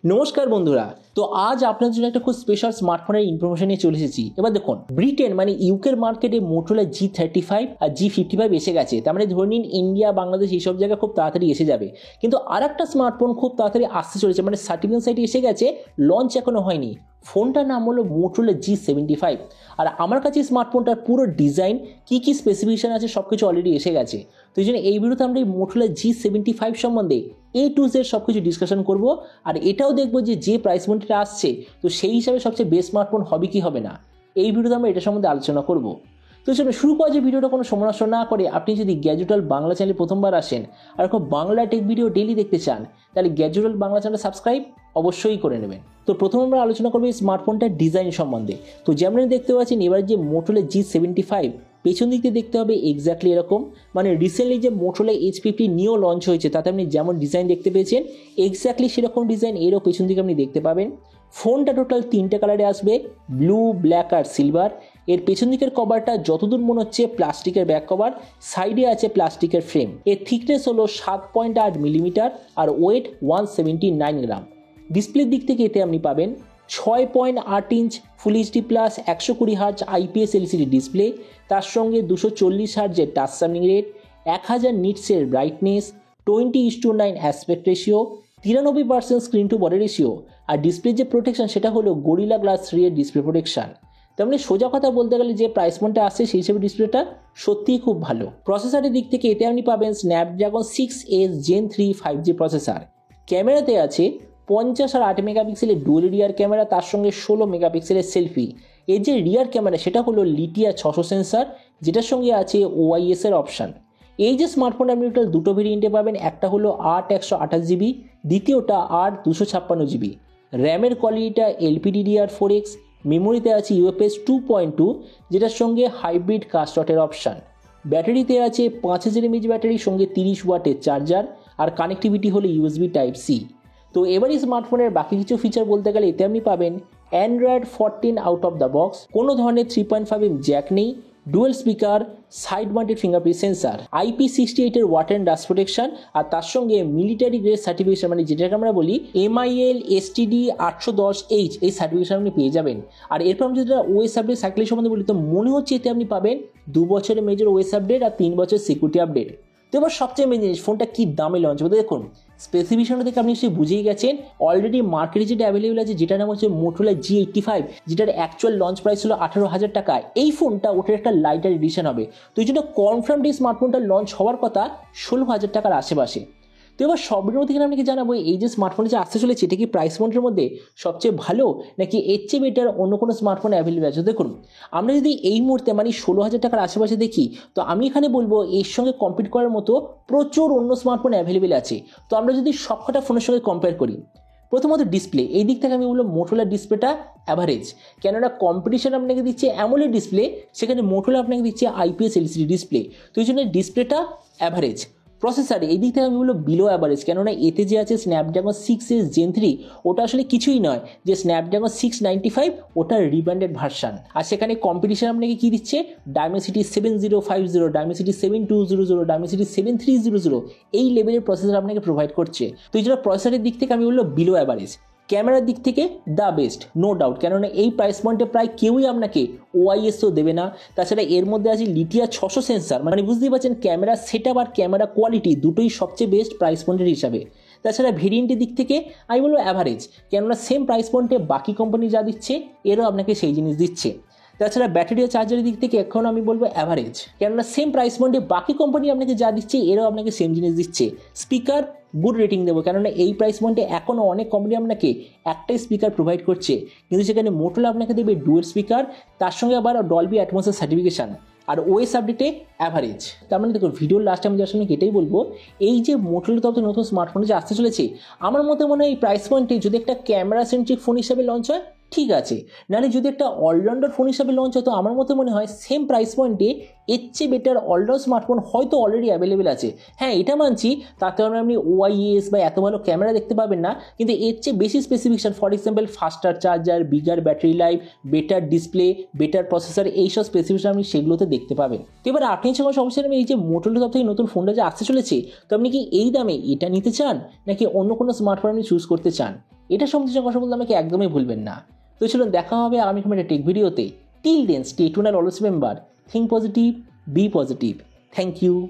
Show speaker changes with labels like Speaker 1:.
Speaker 1: নমস্কার বন্ধুরা। তো আজ আপনাদের জন্য একটা খুব স্পেশাল স্মার্টফোনের ইনফরমেশন নিয়ে চলে এসেছি। এবার দেখুন, ব্রিটেন মানে ইউকের মার্কেটে মোটোরোলা G35 আর G55 এসে গেছে। তার মানে ধরে নিন ইন্ডিয়া, বাংলাদেশ এইসব জায়গায় খুব তাড়াতাড়ি এসে যাবে। কিন্তু আর একটা স্মার্টফোন খুব তাড়াতাড়ি আসতে চলেছে, মানে সার্টিফিকেট সাইটে এসে গেছে, লঞ্চ এখনো হয়নি। ফোনটার নাম হলো মোটোরোলা G75। আর আমার কাছে স্মার্টফোনটার পুরো ডিজাইন, কি স্পেসিফিকেশন আছে সবকিছু অলরেডি এসে গেছে। তো এই জন্য এই ভিডিওতে আমরা এই মোটোরোলা G75 সম্বন্ধে A to Z সবকিছু ডিসকাশন করব। আর এটাও দেখবো যে প্রাইস পয়েন্টটা আসছে, তো সেই হিসাবে সবচেয়ে বেস্ট স্মার্টফোন হবে কি হবে না, এই ভিডিওতে আমরা এটা সম্বন্ধে আলোচনা করব। তো চলুন শুরু করা যে ভিডিওটা কোনো সময় নষ্ট না করে, আপনি যদি গ্যাজেটাল বাংলা চ্যানেলে প্রথমবার আসেন আর খুব বাংলা টেক ভিডিও ডেইলি দেখতে চান, তাহলে গ্যাজেটাল বাংলা চ্যানেল সাবস্ক্রাইব অবশ্যই করে নেবেন। তো প্রথমে আমরা আলোচনা করবো এই স্মার্টফোনটার ডিজাইন সম্বন্ধে। তো যেমন দেখতে পাচ্ছেন, এবার যে মোটোরোলা G75 পেছন দিক দিয়ে দেখতে হবে এক্স্যাক্টলি এরকম। মানে রিসেন্টলি যে মোটোরোলা H50 নিও লঞ্চ হয়েছে, তাতে আপনি যেমন ডিজাইন দেখতে পেয়েছেন এক্স্যাক্টলি সেরকম ডিজাইন এরও পেছন দিকে আপনি দেখতে পাবেন। ফোনটা টোটাল 3টে কালারে আসবে, ব্লু, ব্ল্যাক আর সিলভার। এর পেছন দিকের কভারটা যতদূর মনে হচ্ছে প্লাস্টিকের ব্যাক কভার, সাইডে আছে প্লাস্টিকের ফ্রেম। এর থিকনেস হলো 7.8 মিলিমিটার আর ওয়েট 179 গ্রাম। ডিসপ্লের দিক থেকে এতে আপনি পাবেন 6.8 inch full HD plus 120 hertz IPS LCD display, তার সঙ্গে 240 হার্জের টাচ সামনিং রেট, 1000 নিটসের brightness, 20:9 aspect ratio, 93% screen to body ratio. আর ডিসপ্লে যে প্রোটেকশন সেটা হলো গরিলা গ্লাস 3 এর ডিসপ্লে প্রোটেকশন। তার মানে সোজা কথা বলতে গেলে যে প্রাইস পয়েন্টটা আসছে সেই হিসেবে ডিসপ্লেটা সত্যিই খুব ভালো। প্রসেসরের দিক থেকে এতে আপনি পাবেন Snapdragon 6S Gen 3 5G processor. ক্যামেরাতে আছে 50 আর 8 মেগাপিক্সেলের ডুয়েল রিয়ার ক্যামেরা, তার সঙ্গে 16 মেগাপিক্সেলের সেলফি। এর যে রিয়ার ক্যামেরা সেটা হলো লিথিয়া 600 সেন্সার, যেটার সঙ্গে আছে OIS এর অপশান। এই যে স্মার্টফোন আপনি টোটাল দুটো ভেরিয়েন্টে পাবেন, একটা হলো 8/128GB, দ্বিতীয়টা 8/256GB। র্যামের কোয়ালিটিটা LPDDR4X, মেমোরিতে আছে UFS 2.2, যেটার সঙ্গে হাইব্রিড কাস্টটের অপশান। ব্যাটারিতে আছে 5000 mAh ব্যাটারির সঙ্গে 30 ওয়াটের চার্জার, আর কানেক্টিভিটি হলো USB Type-C। তো এবার এই স্মার্টফোনের বাকি কিছু ফিচার বলতে গেলে এতে আপনি পাবেন Android 14 out of the box, কোনো ধরনের 3.5mm জ্যাক নেই, dual speaker, side mounted fingerprint sensor, IP68 এর ওয়াটার অ্যান্ড ডাস্ট প্রোটেকশন, আর তার সঙ্গে মিলিটারি গ্রেড সার্টিফিকেশন, মানে যেটাকে আমরা বলি MIL STD 810H, এই সার্টিফিকেশন আপনি পেয়ে যাবেন। আর এরপর আমি যদি OS আপডেট সাইকেল সম্বন্ধে বলি, তো মনে হচ্ছে এতে আপনি পাবেন 2 বছরের মেজর OS আপডেট আর 3 বছর সিকিউরিটি আপডেট। তো এবার সবচেয়ে মেন জিনিস, ফোনটা কি দামে লঞ্চ হবে। দেখুন স্পেসিফিকেশনটা থেকে আপনি নিশ্চয়ই বুঝেই গেছেন। অলরেডি মার্কেটে যেটা অ্যাভেলেবল আছে, যেটার নাম হচ্ছে মোটোরোলা G85, যেটার অ্যাকচুয়াল লঞ্চ প্রাইস হলো 18,000 টাকা। এই ফোনটা ওটার একটা লাইটার এডিশন হবে। তো এই জন্য কনফার্ম এই স্মার্টফোনটা লঞ্চ হওয়ার কথা 16,000 টাকার আশেপাশে। তো এবার সবের মধ্যে থেকে আপনাকে জানাবো, এই যে স্মার্টফোনে যে আসতে চলেছে এটা কি প্রাইস পয়েন্টের মধ্যে সবচেয়ে ভালো, নাকি এর চেয়ে বেটার অন্য কোনো স্মার্টফোন অ্যাভেলেবল আছে। দেখুন আমরা যদি এই মুহূর্তে মানে 16,000 টাকার আশেপাশে দেখি, তো আমি এখানে বলবো এর সঙ্গে কম্পিট করার মতো প্রচুর অন্য স্মার্টফোন অ্যাভেলেবেল আছে। তো আমরা যদি সবকটা ফোনের সঙ্গে কম্পেয়ার করি, প্রথমত ডিসপ্লে, এই দিক থেকে আমি বলবো মোটোরোলা ডিসপ্লেটা অ্যাভারেজ। কেননা কম্পিটিশন আপনাকে দিচ্ছে অ্যামোলেড ডিসপ্লে, সেখানে মোটোরোলা আপনাকে দিচ্ছে IPS LCD ডিসপ্লে। তো এই জন্য ডিসপ্লেটা অ্যাভারেজ। প্রসেসর এই দিক থেকে আমি বলবো বিলো অ্যাভারেজ, কেননা এতে যে আছে স্ন্যাপড্রাগন 6S Gen 3, ওটা আসলে কিছুই নয়, যে স্ন্যাপড্রাগন 695 ওটার রিব্র্যান্ডেড ভার্সান। আর সেখানে কম্পিটিশন আপনাকে কি দিচ্ছে, Dimensity 7050, Dimensity 7200, Dimensity 7300, এই লেভেলের প্রসেসর আপনাকে প্রোভাইড করছে। তো এই জন্য প্রসেসরের দিক থেকে আমি বলবো বিলো অ্যাভারেজ। ক্যামেরার দিক থেকে দ্য বেস্ট, নো ডাউট, কেননা এই প্রাইস পয়েন্টে প্রায় কেউই আপনাকে OISও দেবে না। তাছাড়া এর মধ্যে আছে লিথিয়া 600 সেন্সার, মানে বুঝতেই পারছেন ক্যামেরা সেটআপ আর ক্যামেরা কোয়ালিটি দুটোই সবচেয়ে বেস্ট প্রাইস পয়েন্টের হিসাবে। তাছাড়া ভেরিয়েন্টের দিক থেকে আমি বলবো অ্যাভারেজ, কেননা সেম প্রাইস পয়েন্টে বাকি কোম্পানি যা দিচ্ছে এরও আপনাকে সেই জিনিস দিচ্ছে। তাছাড়া ব্যাটারি ও চার্জারের দিক থেকে এখন আমি বলবো অ্যাভারেজ, কেননা সেম প্রাইস পয়েন্টে বাকি কোম্পানি আপনাকে যা দিচ্ছে এরাও আপনাকে সেম জিনিস দিচ্ছে। স্পিকার গুড রেটিং দেবো, কেননা এই প্রাইস পয়েন্টে এখনও অনেক কোম্পানি আপনাকে একটাই স্পিকার প্রোভাইড করছে, কিন্তু সেখানে মোটোরোলা আপনাকে দেবে ডুয়েল স্পিকার, তার সঙ্গে আবার ডলবি অ্যাটমসের সার্টিফিকেশান। আর OS আপডেটে অ্যাভারেজ। তার মানে দেখুন ভিডিওর লাস্ট আমি যার সঙ্গে এটাই বলবো, এই যে মোটোরোলা তরফ থেকে নতুন স্মার্টফোনে যে আসতে চলেছে, আমার মতে মনে হয় এই প্রাইস পয়েন্টে যদি একটা ক্যামেরা সেন্ট্রিক ফোন হিসাবে লঞ্চ হয় ঠিক আছে, নাহলে যদি একটা অলরাউন্ডার ফোন হিসাবে লঞ্চ হয়, তো আমার মতে মনে হয় সেম প্রাইস পয়েন্টে এর চেয়ে বেটার অলরাউন্ড স্মার্টফোন হয়তো অলরেডি অ্যাভেলেবেল আছে। হ্যাঁ এটা মানছি, তাতে আপনি OIS বা এত ভালো ক্যামেরা দেখতে পাবেন না, কিন্তু এর চেয়ে বেশি specification, for example ফাস্টার charger, bigger battery life, better display, better processor, এইসব স্পেসিফিকেশন আপনি সেগুলোতে দেখতে পাবেন। তো এবার আপনি যখন সমস্যা নেবেন, এই যে মোটোরোলা তরফ থেকে নতুন ফোনটা যে আসতে চলেছে, তো আপনি কি এই দামে এটা নিতে চান, নাকি অন্য কোনো স্মার্টফোন আপনি চুজ করতে চান, এটা সম্বন্ধে যখন কথা বলতে আমাকে একদমই ভুলবেন না। তো চলুন দেখা হবে আগামী একটা টেক ভিডিওতে। Till then stay tuned and always remember, think positive, be positive. Thank you.